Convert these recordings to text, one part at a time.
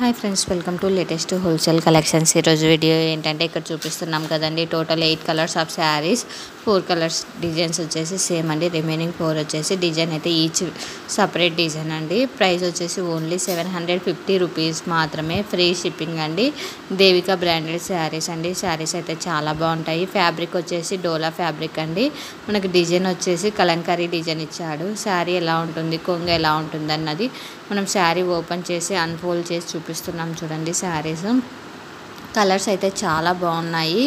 Hi friends, welcome to latest wholesale collections. ఈరోజు video ఏంటంటే ఇక్కడ చూపిస్తున్నాం కదండి. Total 8 colours of saris, 4 colours designs వచ్చేసి సేమ్ అండి. రిమైనింగ్ 4 వచ్చేసి డిజైన్ అయితే ఈచ్ సపరేట్ డిజైన్ అండి. ప్రైస్ వచ్చేసి ఓన్లీ 750 రూపీస్ మాత్రమే, ఫ్రీ షిప్పింగ్ అండి. దేవిక బ్రాండెడ్ శారీస్ అండి. శారీస్ అయితే చాలా బాగుంటాయి. ఫ్యాబ్రిక్ వచ్చేసి డోలా ఫ్యాబ్రిక్ అండి. మనకి డిజైన్ వచ్చేసి కలంకారీ డిజైన్ ఇచ్చాడు. శారీ ఎలా ఉంటుంది, కొంగు ఎలా ఉంటుంది అన్నది మనం శారీ ఓపెన్ చేసి అన్ఫోల్డ్ చేసి చూపిస్తున్నాం చూడండి. శారీస్ కలర్స్ అయితే చాలా బాగున్నాయి.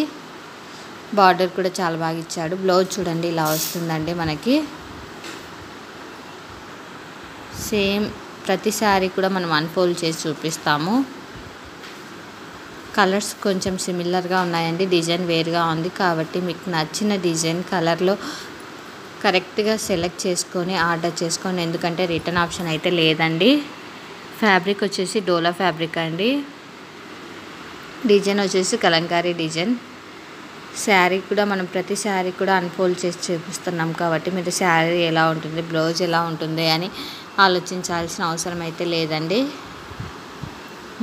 బార్డర్ కూడా చాలా బాగా ఇచ్చాడు. బ్లౌజ్ చూడండి ఇలా వస్తుందండి. మనకి సేమ్ ప్రతి శారీ కూడా మనం అన్ఫోల్డ్ చేసి చూపిస్తాము. కలర్స్ కొంచెం సిమిలర్గా ఉన్నాయండి. డిజైన్ వేరుగా ఉంది కాబట్టి మీకు నచ్చిన డిజైన్ కలర్లో కరెక్ట్గా సెలెక్ట్ చేసుకొని ఆర్డర్ చేసుకోండి. ఎందుకంటే రిటర్న్ ఆప్షన్ అయితే లేదండి. ఫ్యాబ్రిక్ వచ్చేసి డోలా ఫ్యాబ్రిక్ అండి. డిజైన్ వచ్చేసి కలంకారీ డిజైన్. శారీ కూడా మనం ప్రతి శారీ కూడా అన్ఫోల్డ్ చేసి చూపిస్తున్నాం కాబట్టి మీరు శారీ ఎలా ఉంటుంది, బ్లౌజ్ ఎలా ఉంటుంది అని ఆలోచించాల్సిన అవసరం అయితే లేదండి.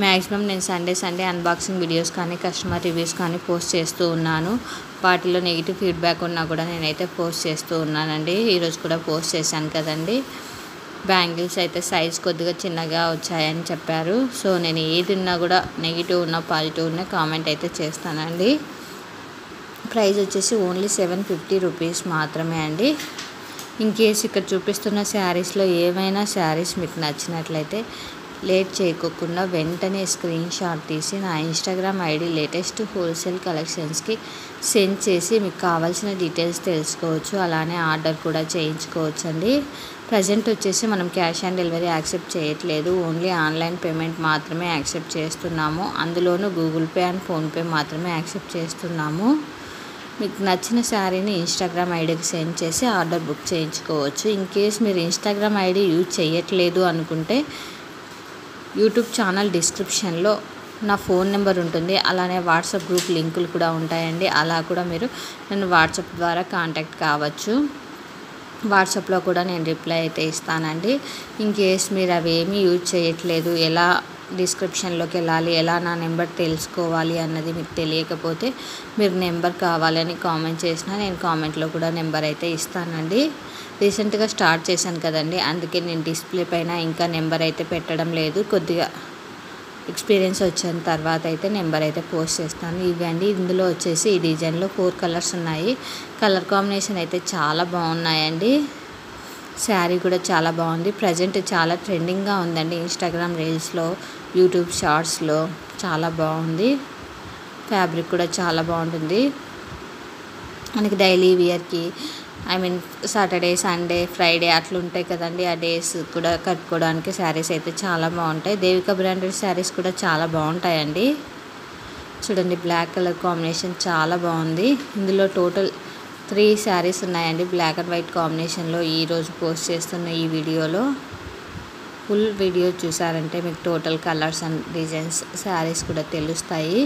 మ్యాక్సిమం నేను సండే అన్బాక్సింగ్ వీడియోస్ కానీ కస్టమర్ రివ్యూస్ కానీ పోస్ట్ చేస్తూ ఉన్నాను. వాటిలో నెగిటివ్ ఫీడ్బ్యాక్ ఉన్నా కూడా నేనైతే పోస్ట్ చేస్తూ ఉన్నానండి. ఈరోజు కూడా పోస్ట్ చేశాను కదండి. బ్యాంగిల్స్ అయితే సైజ్ కొద్దిగా చిన్నగా వచ్చాయని చెప్పారు. సో నేను ఏది ఉన్నా కూడా నెగిటివ్ ఉన్నా పాజిటివ్ ఉన్నా కామెంట్ అయితే చేస్తానండి. ప్రైస్ వచ్చేసి ఓన్లీ 750 రూపీస్ మాత్రమే అండి. ఇన్ కేస్ ఇక్కడ చూపిస్తున్న శారీస్లో ఏమైనా శారీస్ మీకు నచ్చినట్లయితే లేట్ చేయకోకుండా వెంటనే స్క్రీన్ షాట్ తీసి నా ఇన్స్టాగ్రామ్ ఐడి లేటెస్ట్ హోల్సేల్ కలెక్షన్స్కి సెండ్ చేసి మీకు కావాల్సిన డీటెయిల్స్ తెలుసుకోవచ్చు. అలానే ఆర్డర్ కూడా చేయించుకోవచ్చు అండి. ప్రజెంట్ వచ్చేసి మనం క్యాష్ ఆన్ డెలివరీ యాక్సెప్ట్ చేయట్లేదు. ఓన్లీ ఆన్లైన్ పేమెంట్ మాత్రమే యాక్సెప్ట్ చేస్తున్నాము. అందులోనూ గూగుల్ పే అండ్ ఫోన్పే మాత్రమే యాక్సెప్ట్ చేస్తున్నాము. మీకు నచ్చిన శారీని ఇన్స్టాగ్రామ్ ఐడికి సెండ్ చేసి ఆర్డర్ బుక్ చేయించుకోవచ్చు. ఇన్ కేస్ మీరు ఇన్స్టాగ్రామ్ ఐడి యూజ్ చేయట్లేదు అనుకుంటే యూట్యూబ్ ఛానల్ డిస్క్రిప్షన్లో నా ఫోన్ నెంబర్ ఉంటుంది. అలానే వాట్సాప్ గ్రూప్ లింకులు కూడా ఉంటాయండి. అలా కూడా మీరు నన్ను వాట్సాప్ ద్వారా కాంటాక్ట్ కావచ్చు. వాట్సాప్లో కూడా నేను రిప్లై అయితే ఇస్తానండి. ఇన్ కేస్ మీరు అవి ఏమీ యూజ్ చేయట్లేదు, ఎలా డిస్క్రిప్షన్లోకి వెళ్ళాలి, ఎలా నా నెంబర్ తెలుసుకోవాలి అన్నది మీకు తెలియకపోతే మీరు నెంబర్ కావాలని కామెంట్ చేసినా నేను కామెంట్లో కూడా నెంబర్ అయితే ఇస్తానండి. రీసెంట్గా స్టార్ట్ చేశాను కదండి, అందుకే నేను డిస్ప్లే పైన ఇంకా నెంబర్ అయితే పెట్టడం లేదు. కొద్దిగా ఎక్స్పీరియన్స్ వచ్చిన తర్వాత అయితే నెంబర్ అయితే పోస్ట్ చేస్తాను. ఇవండి. ఇందులో వచ్చేసి ఈ డిజైన్లో 4 కలర్స్ ఉన్నాయి. కలర్ కాంబినేషన్ అయితే చాలా బాగున్నాయండి. శారీ కూడా చాలా బాగుంది. ప్రజెంట్ చాలా ట్రెండింగ్గా ఉందండి. ఇన్స్టాగ్రామ్ రీల్స్లో, యూట్యూబ్ షార్ట్స్లో చాలా బాగుంది. ఫ్యాబ్రిక్ కూడా చాలా బాగుంటుంది. మనకి డైలీ వేర్కి సాటర్డే, సండే, ఫ్రైడే అట్లా ఉంటాయి కదండి. ఆ డేస్ కూడా కట్టుకోవడానికి శారీస్ అయితే చాలా బాగుంటాయి. దేవిక బ్రాండెడ్ శారీస్ కూడా చాలా బాగుంటాయండి. చూడండి, బ్లాక్ కలర్ కాంబినేషన్ చాలా బాగుంది. ఇందులో టోటల్ 3 శారీస్ ఉన్నాయండి బ్లాక్ అండ్ వైట్ కాంబినేషన్లో. ఈరోజు పోస్ట్ చేస్తున్న ఈ వీడియోలో ఫుల్ వీడియో చూసారంటే మీకు total colours and designs saris కూడా తెలుస్తాయి.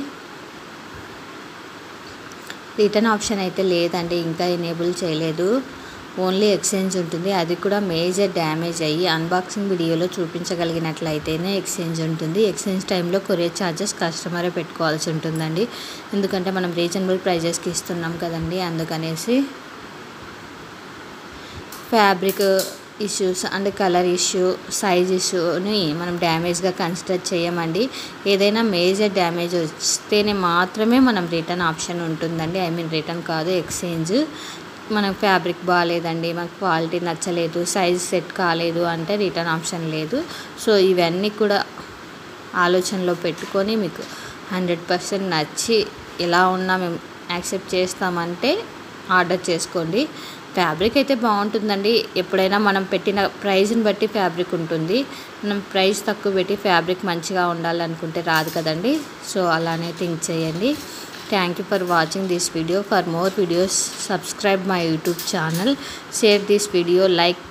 రిటర్న్ ఆప్షన్ అయితే లేదండి, ఇంకా ఎనేబుల్ చేయలేదు. ఓన్లీ ఎక్స్చేంజ్ ఉంటుంది. అది కూడా మేజర్ డ్యామేజ్ అయ్యి అన్బాక్సింగ్ వీడియోలో చూపించగలిగినట్లయితేనే ఎక్స్చేంజ్ ఉంటుంది. ఎక్స్చేంజ్ టైంలో కొరియర్ ఛార్జెస్ కస్టమరే పెట్టుకోవాల్సి ఉంటుందండి. ఎందుకంటే మనం రీజనబుల్ ప్రైజెస్కి ఇస్తున్నాం కదండి. అందుకనేసి fabric issues and colour issue, size ఇష్యూని మనం డ్యామేజ్గా కన్సిడర్ చేయమండి. ఏదైనా మేజర్ డ్యామేజ్ వస్తేనే మాత్రమే మనం రిటర్న్ ఆప్షన్ ఉంటుందండి. రిటర్న్ కాదు, ఎక్స్చేంజ్. మనకు ఫ్యాబ్రిక్ బాగాలేదండి, మనకు క్వాలిటీ నచ్చలేదు, సైజ్ సెట్ కాలేదు అంటే రిటర్న్ ఆప్షన్ లేదు. సో ఇవన్నీ కూడా ఆలోచనలో పెట్టుకొని మీకు 100% నచ్చి ఎలా ఉన్నా మేము యాక్సెప్ట్ చేస్తామంటే ఆర్డర్ చేసుకోండి. ఫ్యాబ్రిక్ అయితే బాగుంటుందండి. ఎప్పుడైనా మనం పెట్టిన ప్రైస్ని బట్టి ఫ్యాబ్రిక్ ఉంటుంది. మనం ప్రైస్ తక్కువ పెట్టి ఫ్యాబ్రిక్ మంచిగా ఉండాలనుకుంటే రాదు కదండి. సో అలానే థింక్ చేయండి. Thank you for watching this video. For more videos subscribe my YouTube channel. Share this video, like